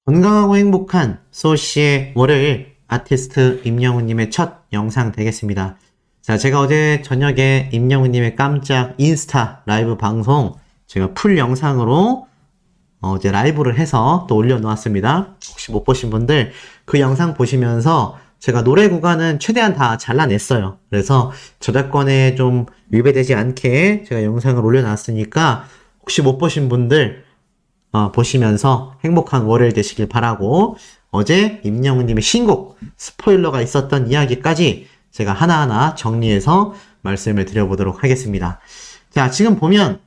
건강하고 행복한 소시의 월요일 아티스트 임영웅님의 첫 영상 되겠습니다. 자, 제가 어제 저녁에 임영웅님의 깜짝 인스타 라이브 방송 제가 풀 영상으로 어제 라이브를 해서 또 올려놓았습니다. 혹시 못 보신 분들 그 영상 보시면서 제가 노래 구간은 최대한 다 잘라냈어요. 그래서 저작권에 좀 위배되지 않게 제가 영상을 올려놨으니까 혹시 못 보신 분들 보시면서 행복한 월요일 되시길 바라고, 어제 임영웅님의 신곡 스포일러가 있었던 이야기까지 제가 하나하나 정리해서 말씀을 드려보도록 하겠습니다. 자, 지금 보면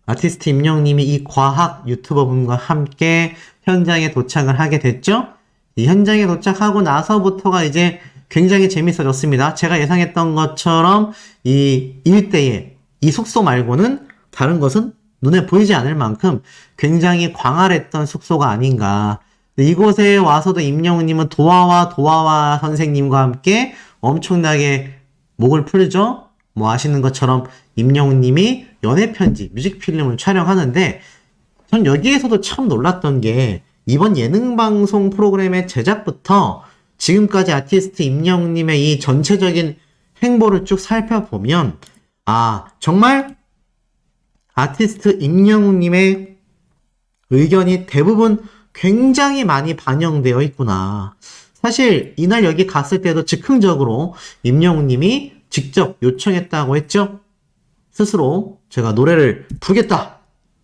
아티스트 임영웅님이 이 과학 유튜버분과 함께 현장에 도착을 하게 됐죠. 이 현장에 도착하고 나서부터가 이제 굉장히 재밌어졌습니다. 제가 예상했던 것처럼 이 일대의 이 숙소 말고는 다른 것은 눈에 보이지 않을 만큼 굉장히 광활했던 숙소가 아닌가. 이곳에 와서도 임영웅님은 도화와 선생님과 함께 엄청나게 목을 풀죠. 뭐 아시는 것처럼 임영웅님이 연애편지 뮤직필름을 촬영하는데, 전 여기에서도 참 놀랐던 게 이번 예능방송 프로그램의 제작부터 지금까지 아티스트 임영웅님의 이 전체적인 행보를 쭉 살펴보면 정말 아티스트 임영웅님의 의견이 대부분 굉장히 많이 반영되어 있구나. 사실 이날 여기 갔을 때도 즉흥적으로 임영웅님이 직접 요청했다고 했죠. 스스로 제가 노래를 부르겠다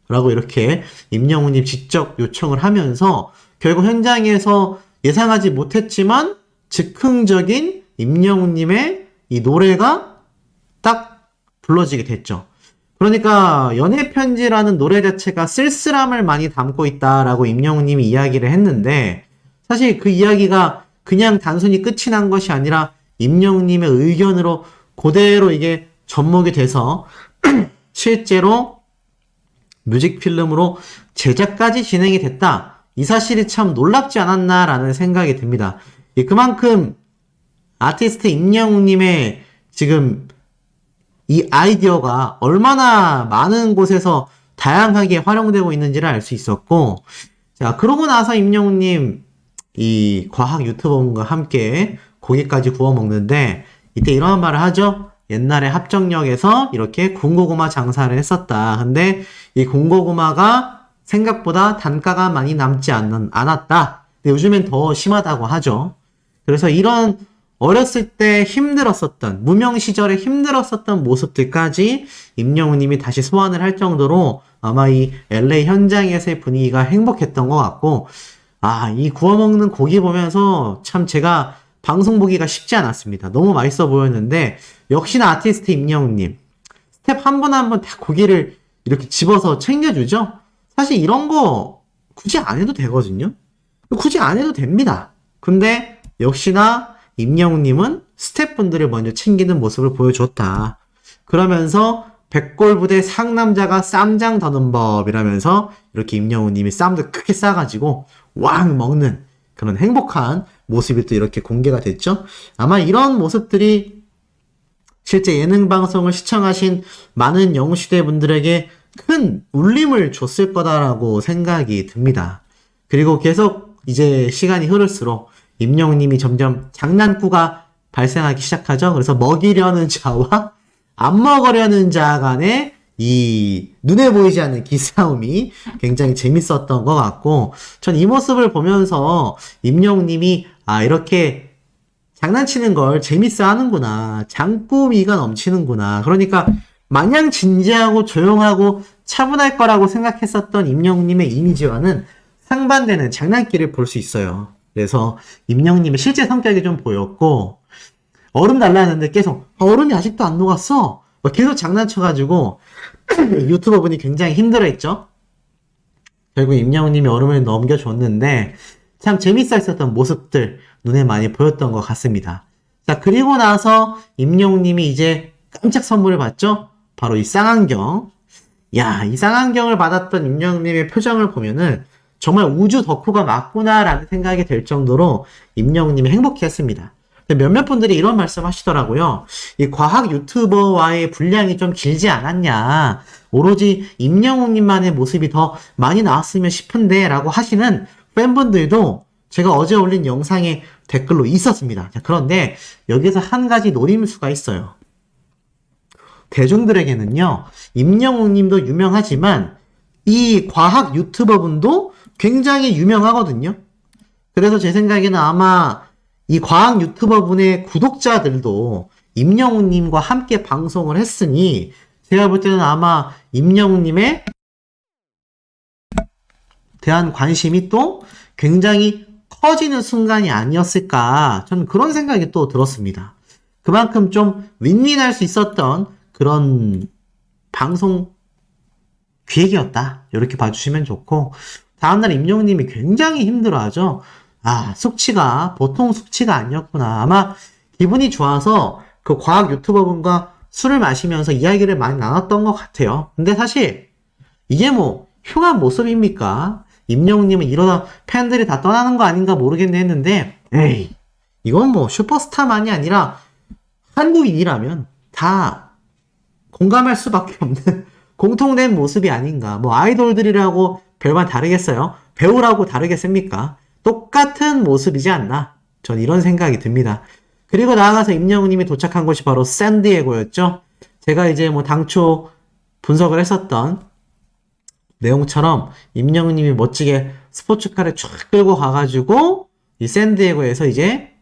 라고 이렇게 임영웅님 직접 요청을 하면서 결국 현장에서 예상하지 못했지만 즉흥적인 임영웅님의 이 노래가 딱 불러지게 됐죠. 그러니까 연애편지라는 노래 자체가 쓸쓸함을 많이 담고 있다라고 임영웅님이 이야기를 했는데, 사실 그 이야기가 그냥 단순히 끝이 난 것이 아니라 임영웅님의 의견으로 그대로 이게 접목이 돼서 실제로 뮤직필름으로 제작까지 진행이 됐다. 이 사실이 참 놀랍지 않았나라는 생각이 듭니다. 그만큼 아티스트 임영웅님의 지금 이 아이디어가 얼마나 많은 곳에서 다양하게 활용되고 있는지를 알 수 있었고, 자, 그러고 나서 임영웅님 이 과학 유튜버분과 함께 고기까지 구워 먹는데, 이때 이런 말을 하죠. 옛날에 합정역에서 이렇게 군고구마 장사를 했었다. 근데 이 군고구마가 생각보다 단가가 많이 남지 않았다. 근데 요즘엔 더 심하다고 하죠. 그래서 이런 어렸을 때 힘들었었던, 무명 시절에 힘들었었던 모습들까지 임영웅님이 다시 소환을 할 정도로 아마 이 LA 현장에서의 분위기가 행복했던 것 같고, 이 구워먹는 고기 보면서 참 제가 방송 보기가 쉽지 않았습니다. 너무 맛있어 보였는데, 역시나 아티스트 임영웅님 스텝 한 분 한 분 다 고기를 이렇게 집어서 챙겨주죠. 사실 이런 거 굳이 안 해도 되거든요. 굳이 안 해도 됩니다. 근데 역시나 임영웅님은 스태프분들을 먼저 챙기는 모습을 보여줬다. 그러면서 백골부대 상남자가 쌈장 더는 법이라면서 이렇게 임영웅님이 쌈도 크게 싸가지고 왕 먹는 그런 행복한 모습이 또 이렇게 공개가 됐죠. 아마 이런 모습들이 실제 예능방송을 시청하신 많은 영웅시대 분들에게 큰 울림을 줬을 거다라고 생각이 듭니다. 그리고 계속 이제 시간이 흐를수록 임영웅님이 점점 장난꾸가 발생하기 시작하죠. 그래서 먹이려는 자와 안 먹으려는 자 간의 이 눈에 보이지 않는 기싸움이 굉장히 재밌었던 것 같고, 전 이 모습을 보면서 임영웅님이 이렇게 장난치는 걸 재밌어 하는구나, 장꾸미가 넘치는구나. 그러니까 마냥 진지하고 조용하고 차분할 거라고 생각했었던 임영웅님의 이미지와는 상반되는 장난기를 볼 수 있어요. 그래서 임영웅님의 실제 성격이 좀 보였고, 얼음 달라는데 계속 얼음이 아직도 안 녹았어 계속 장난쳐가지고 유튜버분이 굉장히 힘들어했죠. 결국 임영웅님이 얼음을 넘겨줬는데 참 재밌어 했었던 모습들 눈에 많이 보였던 것 같습니다. 자, 그리고 나서 임영웅님이 이제 깜짝 선물을 받죠. 바로 이 쌍안경. 이 쌍안경을 받았던 임영웅님의 표정을 보면은 정말 우주 덕후가 맞구나라는 생각이 들 정도로 임영웅님이 행복해했습니다. 몇몇 분들이 이런 말씀 하시더라고요. 이 과학 유튜버와의 분량이 좀 길지 않았냐. 오로지 임영웅님만의 모습이 더 많이 나왔으면 싶은데 라고 하시는 팬분들도 제가 어제 올린 영상에 댓글로 있었습니다. 자, 그런데 여기서 한 가지 노림수가 있어요. 대중들에게는요, 임영웅 님도 유명하지만 이 과학 유튜버분도 굉장히 유명하거든요. 그래서 제 생각에는 아마 이 과학 유튜버분의 구독자들도 임영웅 님과 함께 방송을 했으니 제가 볼 때는 아마 임영웅 님에 대한 관심이 또 굉장히 커지는 순간이 아니었을까, 저는 그런 생각이 또 들었습니다. 그만큼 좀 윈윈할 수 있었던 그런 방송 기획이었다, 이렇게 봐주시면 좋고, 다음날 임영웅님이 굉장히 힘들어하죠. 아, 숙취가 보통 숙취가 아니었구나. 아마 기분이 좋아서 그 과학 유튜버분과 술을 마시면서 이야기를 많이 나눴던 것 같아요. 근데 사실 이게 뭐 흉한 모습입니까? 임영웅님은 이러다 팬들이 다 떠나는 거 아닌가 모르겠네 했는데, 에이, 이건 뭐 슈퍼스타만이 아니라 한국인이라면 다 공감할 수밖에 없는 공통된 모습이 아닌가. 뭐 아이돌들이라고 별반 다르겠어요? 배우라고 다르겠습니까? 똑같은 모습이지 않나, 전 이런 생각이 듭니다. 그리고 나아가서 임영웅님이 도착한 곳이 바로 샌디에고였죠. 제가 이제 뭐 당초 분석을 했었던 내용처럼 임영웅님이 멋지게 스포츠카를 쫙 끌고 가가지고 이 샌디에고에서 이제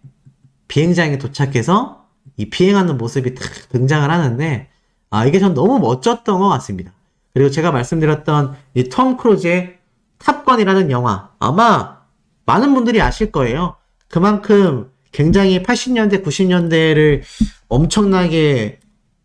비행장에 도착해서 이 비행하는 모습이 탁 등장을 하는데, 아, 이게 전 너무 멋졌던 것 같습니다. 그리고 제가 말씀드렸던 이 톰 크루즈의 탑건이라는 영화, 아마 많은 분들이 아실 거예요. 그만큼 굉장히 80년대, 90년대를 엄청나게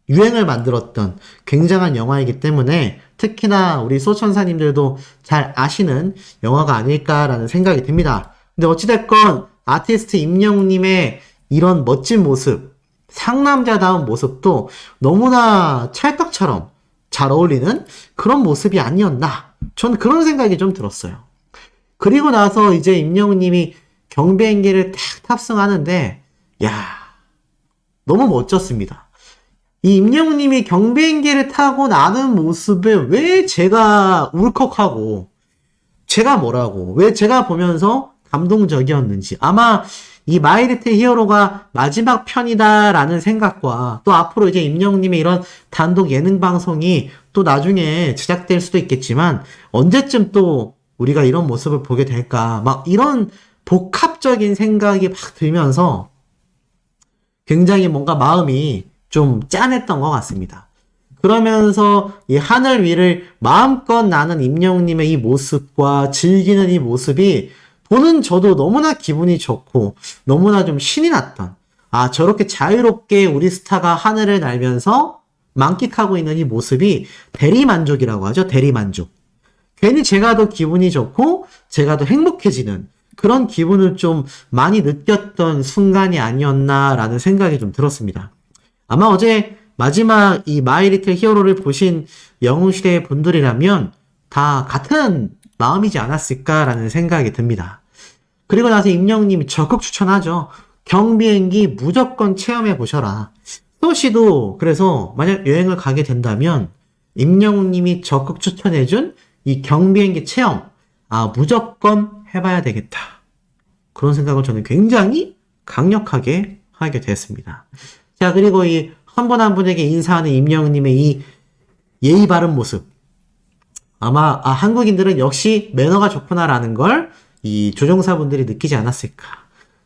유행을 만들었던 굉장한 영화이기 때문에 특히나 우리 소천사님들도 잘 아시는 영화가 아닐까라는 생각이 듭니다. 근데 어찌됐건 아티스트 임영웅님의 이런 멋진 모습, 상남자다운 모습도 너무나 찰떡처럼 잘 어울리는 그런 모습이 아니었나, 전 그런 생각이 좀 들었어요. 그리고 나서 이제 임영웅님이 경비행기를 탁 탑승하는데, 야, 너무 멋졌습니다. 이 임영웅님이 경비행기를 타고 나는 모습에 왜 제가 울컥하고, 제가 뭐라고, 왜 제가 보면서 감동적이었는지, 아마 이 마이 리틀 히어로가 마지막 편이다라는 생각과 또 앞으로 이제 임영웅님의 이런 단독 예능 방송이 또 나중에 제작될 수도 있겠지만 언제쯤 또 우리가 이런 모습을 보게 될까, 막 이런 복합적인 생각이 막 들면서 굉장히 뭔가 마음이 좀 짠했던 것 같습니다. 그러면서 이 하늘 위를 마음껏 나는 임영웅님의 이 모습과 즐기는 이 모습이 보는 저도 너무나 기분이 좋고 너무나 좀 신이 났던, 아, 저렇게 자유롭게 우리 스타가 하늘을 날면서 만끽하고 있는 이 모습이 대리만족이라고 하죠. 대리만족. 괜히 제가 더 기분이 좋고 제가 더 행복해지는 그런 기분을 좀 많이 느꼈던 순간이 아니었나라는 생각이 좀 들었습니다. 아마 어제 마지막 이 마이 리틀 히어로를 보신 영웅시대 분들이라면 다 같은 마음이지 않았을까라는 생각이 듭니다. 그리고 나서 임영웅님이 적극 추천하죠. 경비행기 무조건 체험해 보셔라. 소씨도 그래서 만약 여행을 가게 된다면 임영웅님이 적극 추천해준 이 경비행기 체험, 아, 무조건 해봐야 되겠다, 그런 생각을 저는 굉장히 강력하게 하게 됐습니다. 자, 그리고 이 한 분 한 분에게 인사하는 임영웅님의 이 예의 바른 모습, 아마 한국인들은 역시 매너가 좋구나라는 걸 이 조종사분들이 느끼지 않았을까.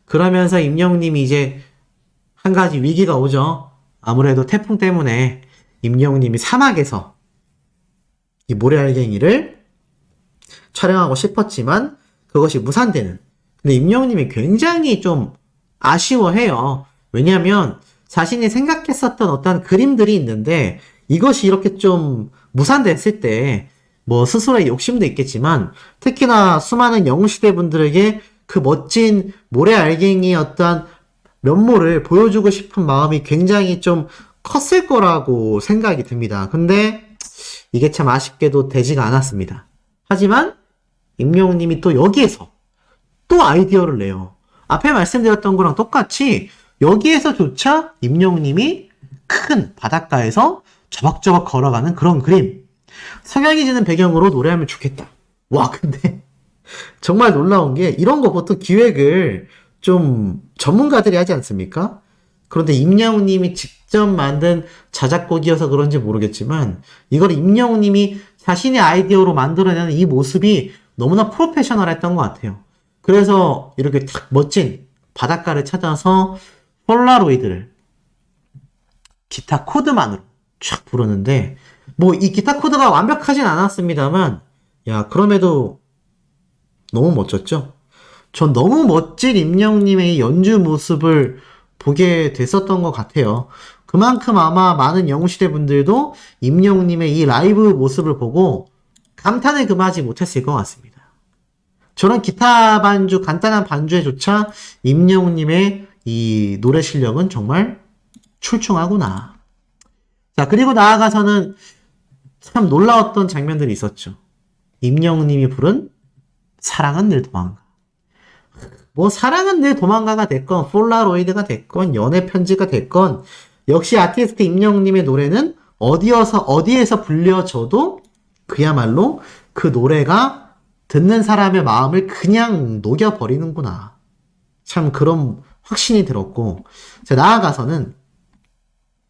그러면서 임영웅님이 이제 한 가지 위기가 오죠. 아무래도 태풍 때문에 임영웅님이 사막에서 이 모래알갱이를 촬영하고 싶었지만 그것이 무산되는. 근데 임영웅님이 굉장히 좀 아쉬워해요. 왜냐하면 자신이 생각했었던 어떤 그림들이 있는데 이것이 이렇게 좀 무산됐을 때 뭐 스스로의 욕심도 있겠지만 특히나 수많은 영웅시대 분들에게 그 멋진 모래알갱이의 어떤 면모를 보여주고 싶은 마음이 굉장히 좀 컸을 거라고 생각이 듭니다. 근데 이게 참 아쉽게도 되지가 않았습니다. 하지만 임영웅님이 또 여기에서 또 아이디어를 내요. 앞에 말씀드렸던 거랑 똑같이 여기에서조차 임영웅님이 큰 바닷가에서 저벅저벅 걸어가는 그런 그림, 석양이 지는 배경으로 노래하면 좋겠다. 와, 근데 정말 놀라운 게 이런 거 보통 기획을 좀 전문가들이 하지 않습니까? 그런데 임영웅님이 직접 만든 자작곡이어서 그런지 모르겠지만 이걸 임영웅님이 자신의 아이디어로 만들어내는 이 모습이 너무나 프로페셔널했던 것 같아요. 그래서 이렇게 탁 멋진 바닷가를 찾아서 폴라로이드를 기타 코드만으로 쫙 부르는데 뭐 이 기타 코드가 완벽하진 않았습니다만 야 그럼에도 너무 멋졌죠? 전 너무 멋진 임영웅님의 연주 모습을 보게 됐었던 것 같아요. 그만큼 아마 많은 영웅시대 분들도 임영웅님의 이 라이브 모습을 보고 감탄을 금하지 못했을 것 같습니다. 저런 기타 반주, 간단한 반주에조차 임영웅님의 이 노래 실력은 정말 출중하구나. 자, 그리고 나아가서는 참 놀라웠던 장면들이 있었죠. 임영웅님이 부른 사랑은 늘 도망가. 뭐 사랑은 늘 도망가가 됐건 폴라로이드가 됐건 연애 편지가 됐건 역시 아티스트 임영웅님의 노래는 어디에서 불려져도 그야말로 그 노래가 듣는 사람의 마음을 그냥 녹여버리는구나. 참 그런 확신이 들었고 자, 나아가서는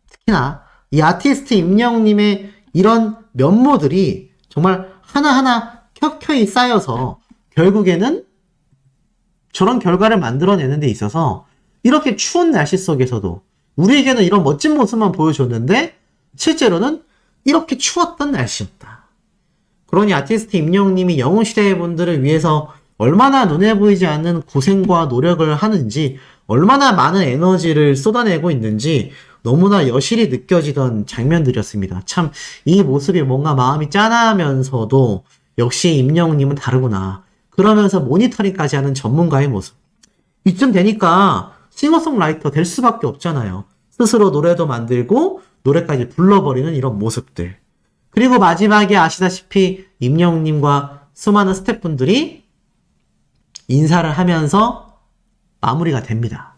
특히나 이 아티스트 임영웅님의 이런 면모들이 정말 하나하나 켜켜이 쌓여서 결국에는 저런 결과를 만들어내는 데 있어서 이렇게 추운 날씨 속에서도 우리에게는 이런 멋진 모습만 보여줬는데 실제로는 이렇게 추웠던 날씨였다. 그러니 아티스트 임영웅님이 영웅시대의 분들을 위해서 얼마나 눈에 보이지 않는 고생과 노력을 하는지 얼마나 많은 에너지를 쏟아내고 있는지 너무나 여실히 느껴지던 장면들이었습니다. 참 이 모습이 뭔가 마음이 짠하면서도 역시 임영웅님은 다르구나. 그러면서 모니터링까지 하는 전문가의 모습. 이쯤 되니까 싱어송라이터 될 수밖에 없잖아요. 스스로 노래도 만들고 노래까지 불러버리는 이런 모습들. 그리고 마지막에 아시다시피 임영웅님과 수많은 스태프분들이 인사를 하면서 마무리가 됩니다.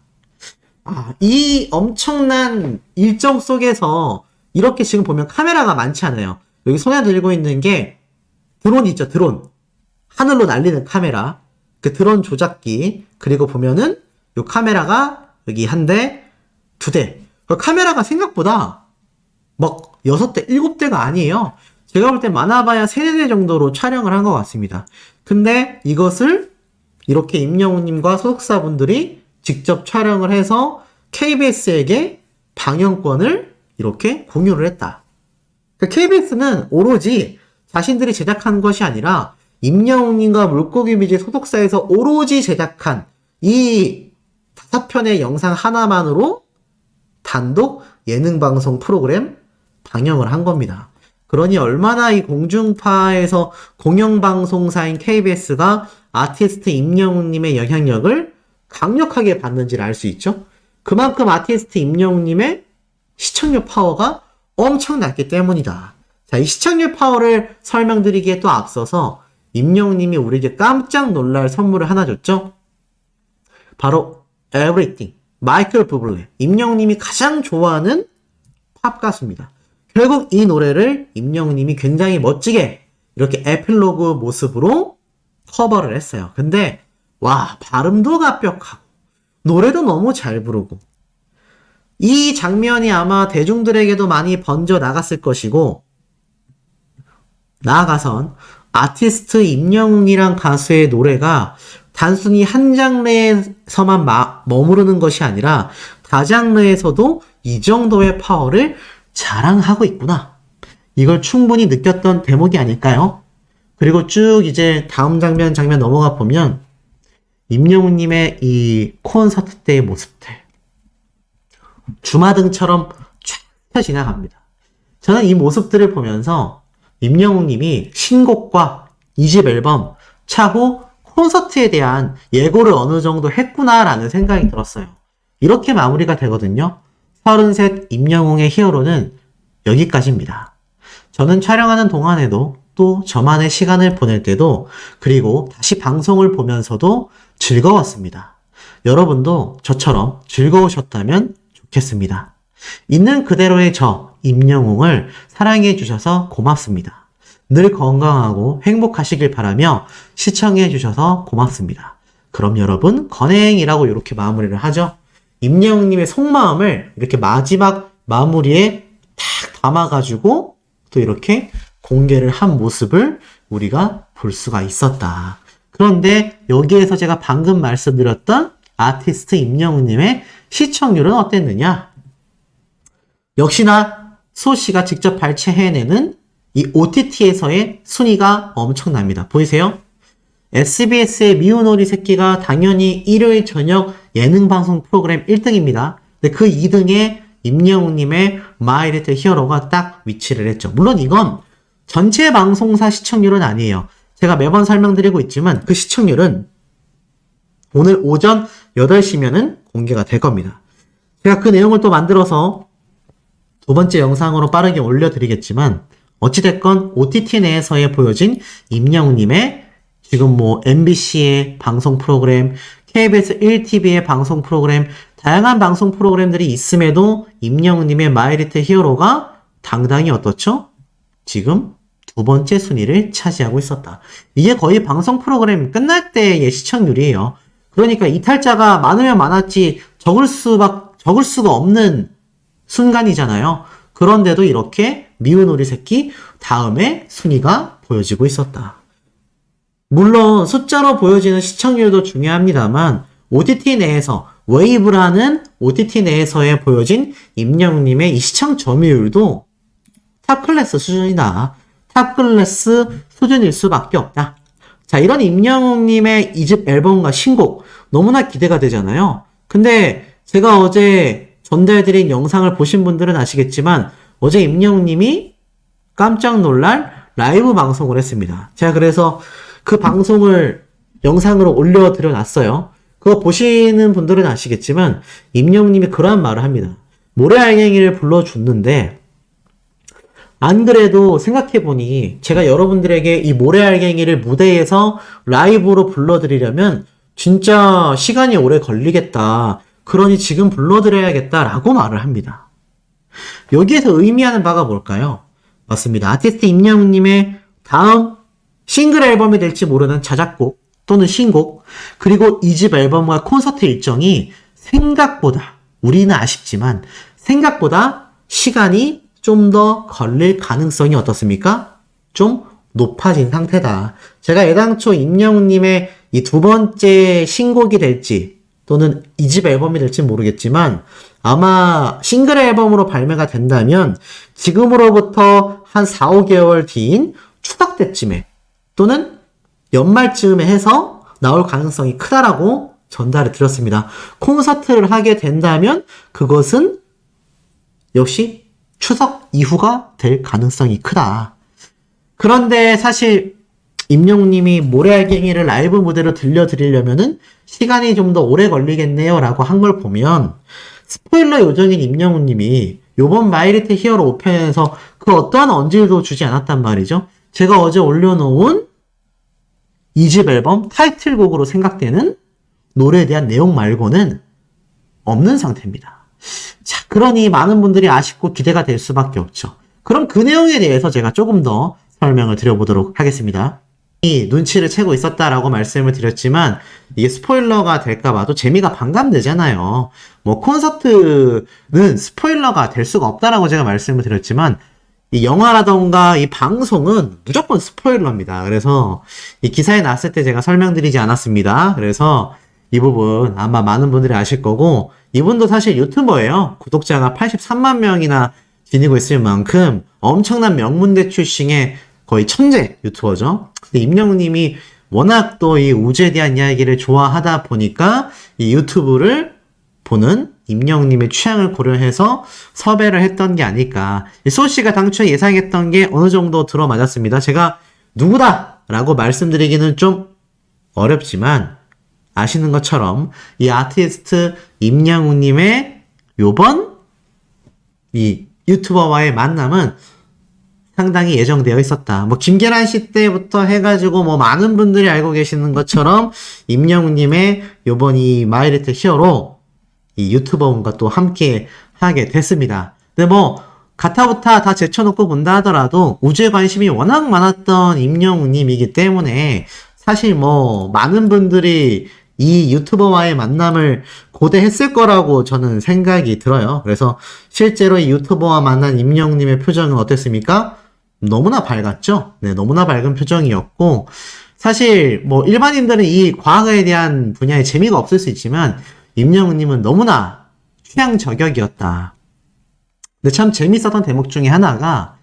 이 엄청난 일정 속에서 이렇게 지금 보면 카메라가 많지 않아요. 여기 손에 들고 있는 게 드론 있죠, 드론. 하늘로 날리는 카메라. 그 드론 조작기. 그리고 보면은 요 카메라가 여기 한 대, 두 대. 그 카메라가 생각보다 막 6대, 7대가 아니에요. 제가 볼 때 많아봐야 3, 4대 정도로 촬영을 한 것 같습니다. 근데 이것을 이렇게 임영웅님과 소속사분들이 직접 촬영을 해서 KBS에게 방영권을 이렇게 공유를 했다. KBS는 오로지 자신들이 제작한 것이 아니라 임영웅님과 물고기 뮤직 소속사에서 오로지 제작한 이 5편의 영상 하나만으로 단독 예능방송 프로그램 방영을 한 겁니다. 그러니 얼마나 이 공중파에서 공영방송사인 KBS가 아티스트 임영웅님의 영향력을 강력하게 받는지를 알 수 있죠. 그만큼 아티스트 임영웅님의 시청률 파워가 엄청났기 때문이다. 자, 이 시청률 파워를 설명드리기에 또 앞서서 임영웅님이 우리에게 깜짝 놀랄 선물을 하나 줬죠. 바로 Everything, 마이클 부블레. 임영웅님이 가장 좋아하는 팝 가수입니다. 결국 이 노래를 임영웅님이 굉장히 멋지게 이렇게 에필로그 모습으로 커버를 했어요. 근데 와, 발음도 완벽하고 노래도 너무 잘 부르고 이 장면이 아마 대중들에게도 많이 번져 나갔을 것이고 나아가선 아티스트 임영웅이란 가수의 노래가 단순히 한 장르에서만 머무르는 것이 아니라 다장르에서도 이 정도의 파워를 자랑하고 있구나. 이걸 충분히 느꼈던 대목이 아닐까요? 그리고 쭉 이제 다음 장면 넘어가 보면 임영웅님의 이 콘서트 때의 모습들 주마등처럼 쫙 펴 지나갑니다. 저는 이 모습들을 보면서 임영웅님이 신곡과 2집 앨범 차후 콘서트에 대한 예고를 어느 정도 했구나라는 생각이 들었어요. 이렇게 마무리가 되거든요. 33 임영웅의 히어로는 여기까지입니다. 저는 촬영하는 동안에도 또 저만의 시간을 보낼 때도 그리고 다시 방송을 보면서도 즐거웠습니다. 여러분도 저처럼 즐거우셨다면 좋겠습니다. 있는 그대로의 저 임영웅을 사랑해 주셔서 고맙습니다. 늘 건강하고 행복하시길 바라며 시청해 주셔서 고맙습니다. 그럼 여러분 건행이라고 이렇게 마무리를 하죠. 임영웅님의 속마음을 이렇게 마지막 마무리에 탁 담아가지고 또 이렇게 공개를 한 모습을 우리가 볼 수가 있었다. 그런데 여기에서 제가 방금 말씀드렸던 아티스트 임영웅님의 시청률은 어땠느냐? 역시나 소씨가 직접 발췌해내는 이 OTT에서의 순위가 엄청납니다. 보이세요? SBS의 미운 오리 새끼가 당연히 일요일 저녁 예능방송 프로그램 1등입니다. 근데 그 2등에 임영웅님의 마이 리틀 히어로가 딱 위치를 했죠. 물론 이건 전체 방송사 시청률은 아니에요. 제가 매번 설명드리고 있지만 그 시청률은 오늘 오전 8시면은 공개가 될 겁니다. 제가 그 내용을 또 만들어서 두 번째 영상으로 빠르게 올려드리겠지만 어찌됐건 OTT 내에서의 보여진 임영웅님의 지금 뭐 MBC의 방송 프로그램, KBS 1TV의 방송 프로그램, 다양한 방송 프로그램들이 있음에도 임영웅님의 마이 리틀 히어로가 당당히 어떻죠? 지금 두 번째 순위를 차지하고 있었다. 이게 거의 방송 프로그램 끝날 때의 시청률이에요. 그러니까 이탈자가 많으면 많았지 적을 수가 없는 순간이잖아요. 그런데도 이렇게 미운 오리 새끼 다음에 순위가 보여지고 있었다. 물론 숫자로 보여지는 시청률도 중요합니다만 OTT 내에서 웨이브라는 OTT 내에서의 보여진 임영웅님의 이 시청 점유율도 탑클래스 수준이다. 탑클래스 수준일 수밖에 없다. 자, 이런 임영웅님의 2집 앨범과 신곡 너무나 기대가 되잖아요. 근데 제가 어제 전달드린 영상을 보신 분들은 아시겠지만 어제 임영웅님이 깜짝 놀랄 라이브 방송을 했습니다. 제가 그래서 그 방송을 영상으로 올려드려 놨어요. 그거 보시는 분들은 아시겠지만 임영웅님이 그러한 말을 합니다. 모래알갱이를 불러줬는데 안 그래도 생각해보니 제가 여러분들에게 이 모래알갱이를 무대에서 라이브로 불러드리려면 진짜 시간이 오래 걸리겠다. 그러니 지금 불러드려야겠다라고 말을 합니다. 여기에서 의미하는 바가 뭘까요? 맞습니다. 아티스트 임영웅님의 다음 싱글 앨범이 될지 모르는 자작곡 또는 신곡 그리고 2집 앨범과 콘서트 일정이 생각보다 우리는 아쉽지만 생각보다 시간이 좀 더 걸릴 가능성이 어떻습니까? 좀 높아진 상태다. 제가 애당초 임영웅님의 이 두 번째 신곡이 될지 또는 2집 앨범이 될지 모르겠지만 아마 싱글 앨범으로 발매가 된다면 지금으로부터 한 4, 5개월 뒤인 추석 때쯤에 또는 연말쯤에 해서 나올 가능성이 크다라고 전달을 드렸습니다. 콘서트를 하게 된다면 그것은 역시 추석 이후가 될 가능성이 크다. 그런데 사실 임영웅님이 모래알갱이를 라이브 무대로 들려드리려면은 시간이 좀 더 오래 걸리겠네요 라고 한 걸 보면 스포일러 요정인 임영웅님이 요번 마이 리틀 히어로 5편에서 그 어떠한 언질도 주지 않았단 말이죠. 제가 어제 올려놓은 2집 앨범 타이틀곡으로 생각되는 노래에 대한 내용 말고는 없는 상태입니다. 자, 그러니 많은 분들이 아쉽고 기대가 될 수밖에 없죠. 그럼 그 내용에 대해서 제가 조금 더 설명을 드려보도록 하겠습니다. 이 눈치를 채고 있었다라고 말씀을 드렸지만 이게 스포일러가 될까봐 또 재미가 반감되잖아요. 뭐 콘서트는 스포일러가 될 수가 없다라고 제가 말씀을 드렸지만 이 영화라던가 이 방송은 무조건 스포일러입니다. 그래서 이 기사에 나왔을 때 제가 설명드리지 않았습니다. 그래서 이 부분 아마 많은 분들이 아실 거고 이분도 사실 유튜버예요. 구독자가 83만 명이나 지니고 있을 만큼 엄청난 명문대 출신의 거의 천재 유튜버죠. 근데 임영웅님이 워낙 또 이 우주에 대한 이야기를 좋아하다 보니까 이 유튜브를 보는 임영웅님의 취향을 고려해서 섭외를 했던 게 아닐까. 소씨가 당초에 예상했던 게 어느 정도 들어맞았습니다. 제가 누구다라고 말씀드리기는 좀 어렵지만 아시는 것처럼 이 아티스트 임영웅님의 요번 이 유튜버와의 만남은 상당히 예정되어 있었다. 뭐 김계란 씨 때부터 해가지고 뭐 많은 분들이 알고 계시는 것처럼 임영웅님의 요번 이 마이 리틀 히어로 이 유튜버분과 또 함께 하게 됐습니다. 근데 뭐 가타부타 다 제쳐놓고 본다 하더라도 우주에 관심이 워낙 많았던 임영웅님이기 때문에 사실 뭐 많은 분들이 이 유튜버와의 만남을 고대했을 거라고 저는 생각이 들어요. 그래서 실제로 이 유튜버와 만난 임영웅님의 표정은 어땠습니까? 너무나 밝았죠? 네, 너무나 밝은 표정이었고, 사실 뭐 일반인들은 이 과학에 대한 분야에 재미가 없을 수 있지만 임영웅님은 너무나 취향 저격이었다. 근데 참 재밌었던 대목 중에 하나가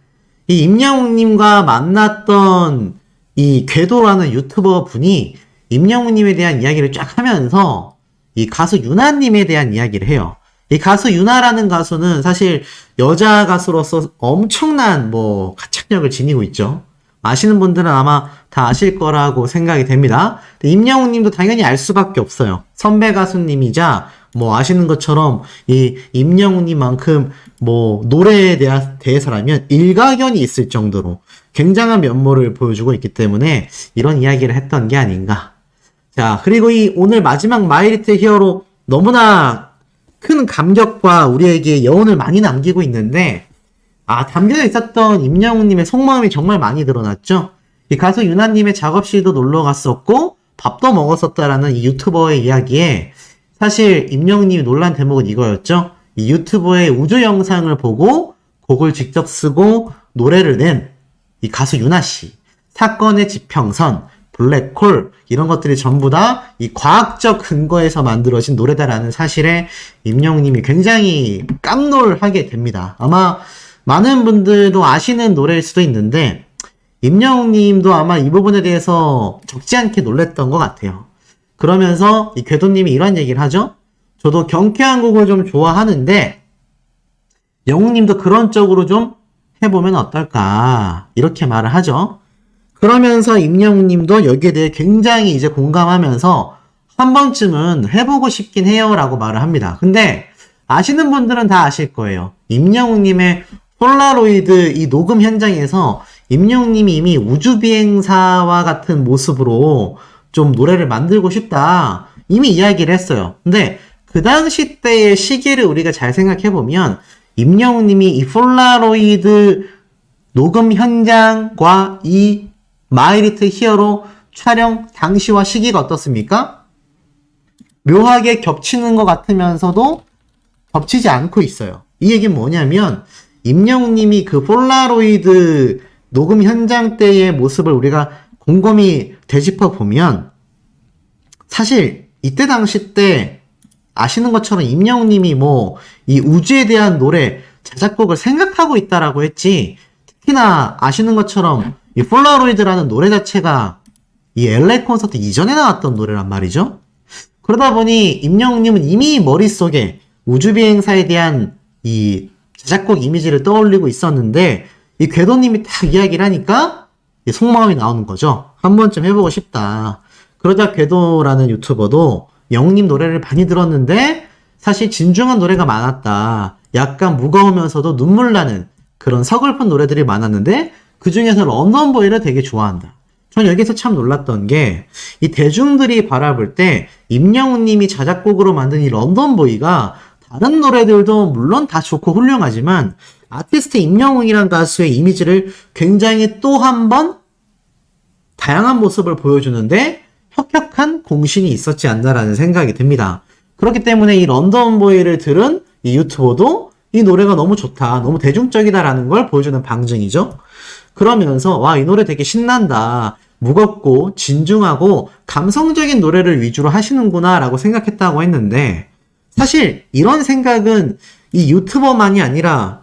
이 임영웅님과 만났던 이 궤도라는 유튜버 분이 임영웅님에 대한 이야기를 쫙 하면서 이 가수 유나님에 대한 이야기를 해요. 이 가수 유나라는 가수는 사실 여자 가수로서 엄청난 뭐 가창력을 지니고 있죠. 아시는 분들은 아마 다 아실 거라고 생각이 됩니다. 임영웅님도 당연히 알 수밖에 없어요. 선배 가수님이자 뭐 아시는 것처럼 이 임영웅님만큼 뭐 노래에 대해서라면 일가견이 있을 정도로 굉장한 면모를 보여주고 있기 때문에 이런 이야기를 했던 게 아닌가. 자, 그리고 이 오늘 마지막 마이리트 히어로 너무나 큰 감격과 우리에게 여운을 많이 남기고 있는데, 담겨 있었던 임영웅님의 속마음이 정말 많이 드러났죠. 이 가수 유나님의 작업실도 놀러 갔었고 밥도 먹었었다라는 이 유튜버의 이야기에 사실 임영웅님이 놀란 대목은 이거였죠. 이 유튜버의 우주 영상을 보고 곡을 직접 쓰고 노래를 낸 이 가수 유나씨, 사건의 지평선, 블랙홀 이런 것들이 전부 다 이 과학적 근거에서 만들어진 노래다라는 사실에 임영웅님이 굉장히 깜놀하게 됩니다. 아마 많은 분들도 아시는 노래일 수도 있는데 임영웅님도 아마 이 부분에 대해서 적지 않게 놀랬던 것 같아요. 그러면서 이 궤도님이 이런 얘기를 하죠. 저도 경쾌한 곡을 좀 좋아하는데 영웅님도 그런 쪽으로 좀 해보면 어떨까 이렇게 말을 하죠. 그러면서 임영웅님도 여기에 대해 굉장히 이제 공감하면서 한 번쯤은 해보고 싶긴 해요 라고 말을 합니다. 근데 아시는 분들은 다 아실 거예요. 임영웅님의 폴라로이드 이 녹음 현장에서 임영웅님이 이미 우주비행사와 같은 모습으로 좀 노래를 만들고 싶다 이미 이야기를 했어요. 근데 그 당시 때의 시기를 우리가 잘 생각해보면 임영웅님이 이 폴라로이드 녹음 현장과 이 마이리트 히어로 촬영 당시와 시기가 어떻습니까? 묘하게 겹치는 것 같으면서도 겹치지 않고 있어요. 이 얘기는 뭐냐면 임영웅님이 그 폴라로이드 녹음 현장 때의 모습을 우리가 곰곰이 되짚어 보면 사실 이때 당시 때 아시는 것처럼 임영웅님이 뭐 이 우주에 대한 노래 자작곡을 생각하고 있다라고 했지, 특히나 아시는 것처럼 이 폴라로이드라는 노래 자체가 이 LA 콘서트 이전에 나왔던 노래란 말이죠. 그러다 보니 임영웅님은 이미 머릿속에 우주비행사에 대한 이 자작곡 이미지를 떠올리고 있었는데 이 궤도님이 딱 이야기를 하니까 이 속마음이 나오는 거죠. 한 번쯤 해보고 싶다. 그러자 궤도라는 유튜버도 영웅님 노래를 많이 들었는데 사실 진중한 노래가 많았다. 약간 무거우면서도 눈물 나는 그런 서글픈 노래들이 많았는데 그 중에서 런던보이를 되게 좋아한다. 전 여기서 참 놀랐던 게 이 대중들이 바라볼 때 임영웅님이 자작곡으로 만든 이 런던보이가 다른 노래들도 물론 다 좋고 훌륭하지만 아티스트 임영웅이란 가수의 이미지를 굉장히 또 한 번 다양한 모습을 보여주는데 혁혁한 공신이 있었지 않나라는 생각이 듭니다. 그렇기 때문에 이 런던보이를 들은 이 유튜버도 이 노래가 너무 좋다, 너무 대중적이다라는 걸 보여주는 방증이죠. 그러면서 와, 이 노래 되게 신난다, 무겁고 진중하고 감성적인 노래를 위주로 하시는구나 라고 생각했다고 했는데 사실 이런 생각은 이 유튜버만이 아니라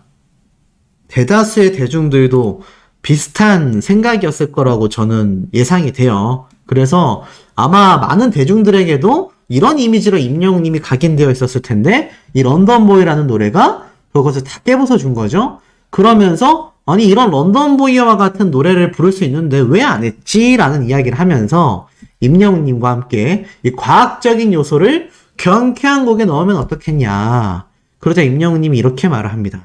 대다수의 대중들도 비슷한 생각이었을 거라고 저는 예상이 돼요. 그래서 아마 많은 대중들에게도 이런 이미지로 임영웅님이 각인되어 있었을 텐데 이 런던보이라는 노래가 그것을 다 깨부숴 준 거죠. 그러면서 아니 이런 런던보이와 같은 노래를 부를 수 있는데 왜 안 했지? 라는 이야기를 하면서 임영웅님과 함께 이 과학적인 요소를 경쾌한 곡에 넣으면 어떻겠냐. 그러자 임영웅님이 이렇게 말을 합니다.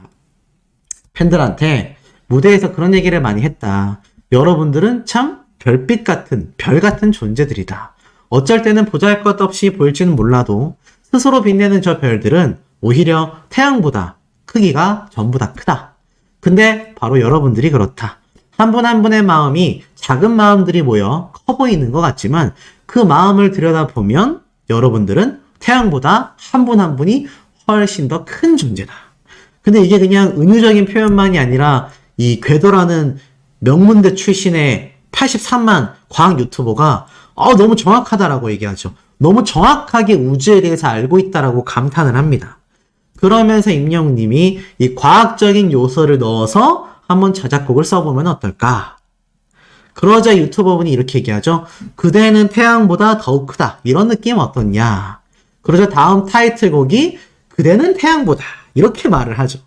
팬들한테 무대에서 그런 얘기를 많이 했다. 여러분들은 참 별빛 같은, 별 같은 존재들이다. 어쩔 때는 보잘것없이 보일지는 몰라도 스스로 빛내는 저 별들은 오히려 태양보다 크기가 전부 다 크다. 근데 바로 여러분들이 그렇다. 한 분 한 분의 마음이 작은 마음들이 모여 커 보이는 것 같지만 그 마음을 들여다보면 여러분들은 태양보다 한 분 한 분이 훨씬 더 큰 존재다. 근데 이게 그냥 은유적인 표현만이 아니라 이 궤도라는 명문대 출신의 83만 과학 유튜버가 너무 정확하다라고 얘기하죠. 너무 정확하게 우주에 대해서 알고 있다라고 감탄을 합니다. 그러면서 임영웅님이 이 과학적인 요소를 넣어서 한번 자작곡을 써보면 어떨까? 그러자 유튜버분이 이렇게 얘기하죠. 그대는 태양보다 더욱 크다. 이런 느낌 어떻냐? 그러자 다음 타이틀곡이 그대는 태양보다 이렇게 말을 하죠.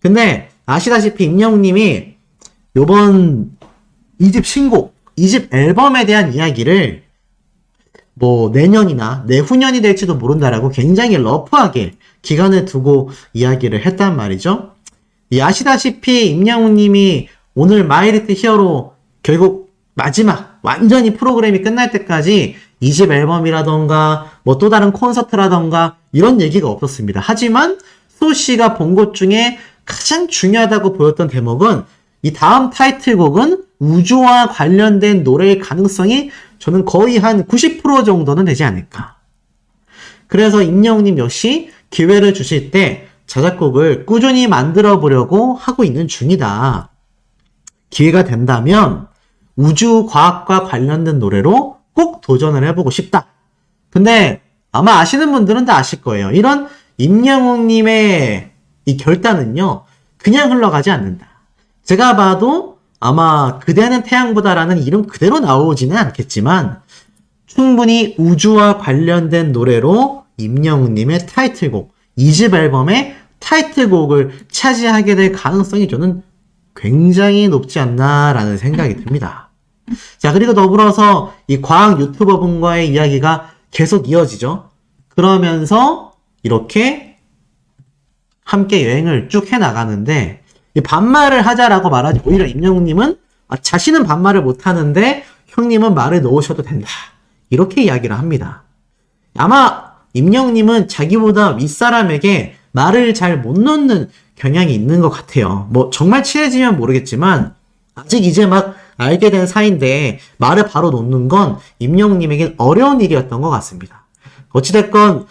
근데 아시다시피 임영웅님이 요번 2집 신곡, 2집 앨범에 대한 이야기를 뭐 내년이나 내후년이 될지도 모른다라고 굉장히 러프하게 기간을 두고 이야기를 했단 말이죠. 아시다시피 임영웅님이 오늘 마이리트 히어로 결국 마지막 완전히 프로그램이 끝날 때까지 2집 앨범이라던가 뭐 또 다른 콘서트라던가 이런 얘기가 없었습니다. 하지만 소씨가 본 것 중에 가장 중요하다고 보였던 대목은 이 다음 타이틀곡은 우주와 관련된 노래의 가능성이 저는 거의 한 90% 정도는 되지 않을까. 그래서 임영웅님 역시 기회를 주실 때 자작곡을 꾸준히 만들어 보려고 하고 있는 중이다. 기회가 된다면 우주 과학과 관련된 노래로 꼭 도전을 해보고 싶다. 근데 아마 아시는 분들은 다 아실 거예요. 이런 임영웅님의 이 결단은요, 그냥 흘러가지 않는다. 제가 봐도 아마 그대는 태양보다라는 이름 그대로 나오지는 않겠지만 충분히 우주와 관련된 노래로 임영웅님의 타이틀곡, 2집 앨범의 타이틀곡을 차지하게 될 가능성이 저는 굉장히 높지 않나라는 생각이 듭니다. 자, 그리고 더불어서 이 과학 유튜버 분과의 이야기가 계속 이어지죠. 그러면서 이렇게 함께 여행을 쭉 해나가는데 이 반말을 하자라고 말하지 오히려 임영웅님은 자신은 반말을 못하는데 형님은 말을 놓으셔도 된다. 이렇게 이야기를 합니다. 아마 임영웅님은 자기보다 윗사람에게 말을 잘 못 놓는 경향이 있는 것 같아요. 뭐 정말 친해지면 모르겠지만 아직 이제 막 알게 된 사이인데 말을 바로 놓는 건 임영웅님에겐 어려운 일이었던 것 같습니다. 어찌됐건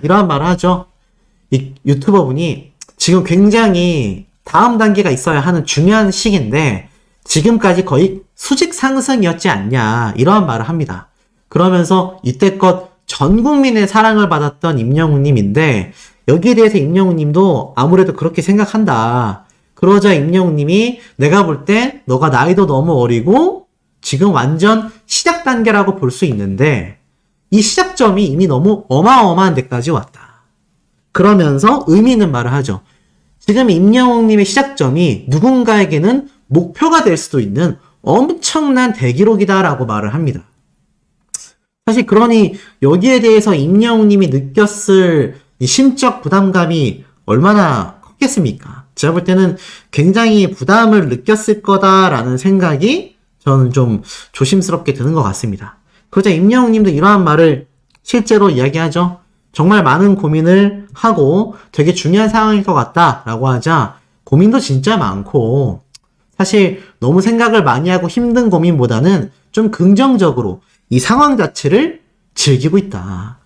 이러한 말을 하죠. 이 유튜버분이 지금 굉장히 다음 단계가 있어야 하는 중요한 시기인데 지금까지 거의 수직 상승이었지 않냐 이러한 말을 합니다. 그러면서 이때껏 전 국민의 사랑을 받았던 임영웅님인데 여기에 대해서 임영웅님도 아무래도 그렇게 생각한다. 그러자 임영웅님이 내가 볼 때 너가 나이도 너무 어리고 지금 완전 시작 단계라고 볼 수 있는데 이 시작점이 이미 너무 어마어마한 데까지 왔다. 그러면서 의미 있는 말을 하죠. 지금 임영웅님의 시작점이 누군가에게는 목표가 될 수도 있는 엄청난 대기록이다라고 말을 합니다. 사실 그러니 여기에 대해서 임영웅님이 느꼈을 이 심적 부담감이 얼마나 컸겠습니까? 제가 볼 때는 굉장히 부담을 느꼈을 거다라는 생각이 저는 좀 조심스럽게 드는 것 같습니다. 그러자 임영웅님도 이러한 말을 실제로 이야기하죠. 정말 많은 고민을 하고 되게 중요한 상황일 것 같다라고 하자 고민도 진짜 많고 사실 너무 생각을 많이 하고 힘든 고민보다는 좀 긍정적으로 이 상황 자체를 즐기고 있다.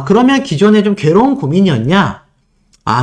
그러면 기존에 좀 괴로운 고민이었냐?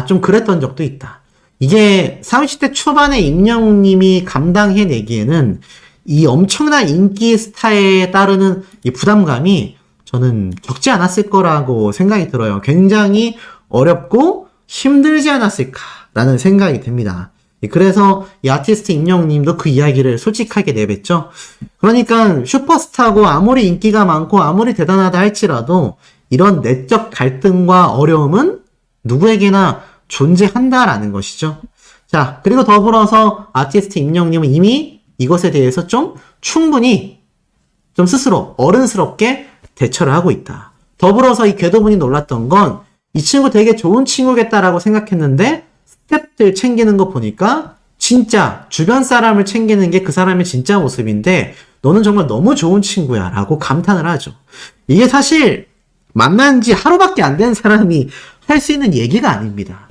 좀 그랬던 적도 있다. 이게 30대 초반에 임영웅님이 감당해내기에는 이 엄청난 인기 스타에 따르는 이 부담감이 저는 적지 않았을 거라고 생각이 들어요. 굉장히 어렵고 힘들지 않았을까라는 생각이 듭니다. 그래서 이 아티스트 임영웅님도 그 이야기를 솔직하게 내뱉죠. 그러니까 슈퍼스타고 아무리 인기가 많고 아무리 대단하다 할지라도 이런 내적 갈등과 어려움은 누구에게나 존재한다라는 것이죠. 자, 그리고 더불어서 아티스트 임영웅님은 이미 이것에 대해서 좀 충분히 좀 스스로 어른스럽게 대처를 하고 있다. 더불어서 이 궤도분이 놀랐던 건 이 친구 되게 좋은 친구겠다라고 생각했는데 스텝들 챙기는 거 보니까 진짜 주변 사람을 챙기는 게 그 사람의 진짜 모습인데 너는 정말 너무 좋은 친구야 라고 감탄을 하죠. 이게 사실 만난 지 하루밖에 안 된 사람이 할 수 있는 얘기가 아닙니다.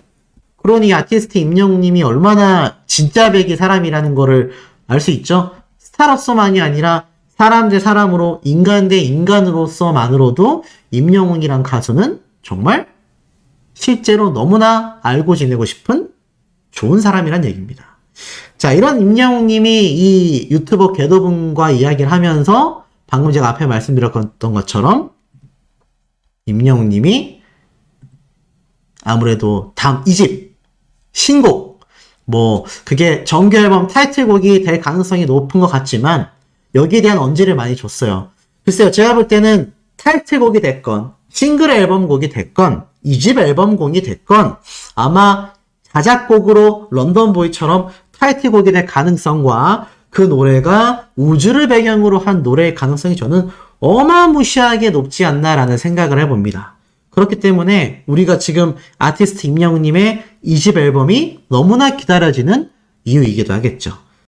그러니 아티스트 임영웅님이 얼마나 진짜 백이 사람이라는 거를 알 수 있죠? 스타로서만이 아니라 사람 대 사람으로, 인간 대 인간으로서만으로도 임영웅이란 가수는 정말 실제로 너무나 알고 지내고 싶은 좋은 사람이란 얘기입니다. 자, 이런 임영웅님이 이 유튜버 궤도분과 이야기를 하면서 방금 제가 앞에 말씀드렸던 것처럼 임영웅님이 아무래도 다음 2집 신곡 뭐 그게 정규 앨범 타이틀곡이 될 가능성이 높은 것 같지만 여기에 대한 언지를 많이 줬어요. 글쎄요, 제가 볼 때는 타이틀곡이 됐건 싱글 앨범곡이 됐건 2집 앨범곡이 됐건 아마 자작곡으로 런던보이처럼 타이틀곡이 될 가능성과 그 노래가 우주를 배경으로 한 노래의 가능성이 저는 어마무시하게 높지 않나라는 생각을 해봅니다. 그렇기 때문에 우리가 지금 아티스트 임영웅님의 2집 앨범이 너무나 기다려지는 이유이기도 하겠죠.